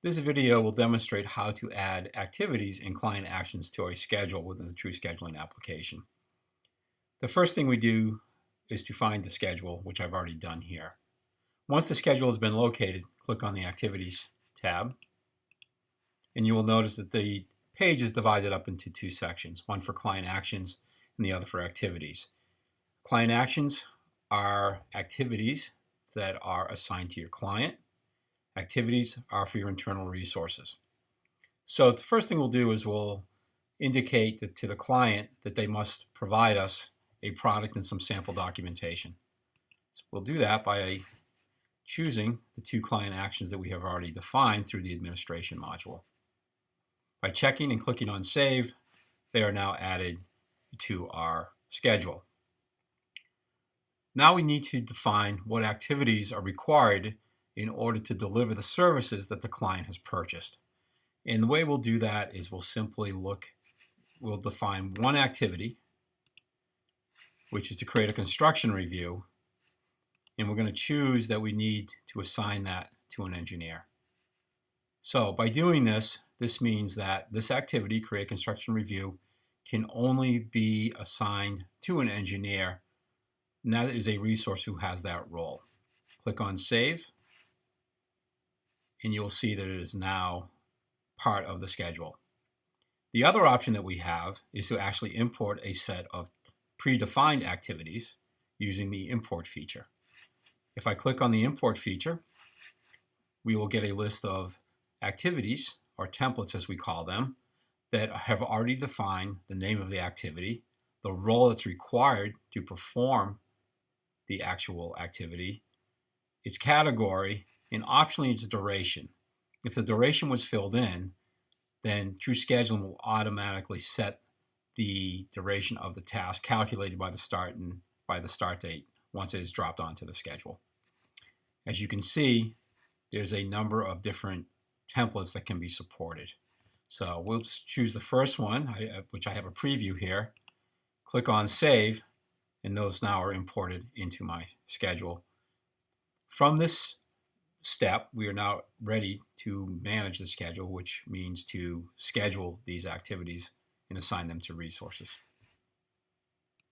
This video will demonstrate how to add activities and client actions to a schedule within the TruScheduling application. The first thing we do is to find the schedule, which I've already done here. Once the schedule has been located, click on the Activities tab, and you will notice that the page is divided up into two sections, one for client actions and the other for activities. Client actions are activities that are assigned to your client. Activities are for your internal resources. So the first thing we'll do is we'll indicate to the client that they must provide us a product and some sample documentation. So we'll do that by choosing the two client actions that we have already defined through the administration module. By checking and clicking on Save, they are now added to our schedule. Now we need to define what activities are required in order to deliver the services that the client has purchased. And the way we'll do that is we'll define one activity, which is to create a construction review, and we're going to choose that we need to assign that to an engineer. So by doing this, this means that this activity, create construction review, can only be assigned to an engineer, and that is a resource who has that role. Click on Save, and you'll see that it is now part of the schedule. The other option that we have is to actually import a set of predefined activities using the import feature. If I click on the import feature, we will get a list of activities, or templates as we call them, that have already defined the name of the activity, the role that's required to perform the actual activity, its category, and optionally its duration. If the duration was filled in, then TruScheduling will automatically set the duration of the task calculated by the start date once it is dropped onto the schedule. As you can see, there's a number of different templates that can be supported. So we'll just choose the first one, which I have a preview here. Click on Save, and those now are imported into my schedule. From this step, we are now ready to manage the schedule, which means to schedule these activities and assign them to resources.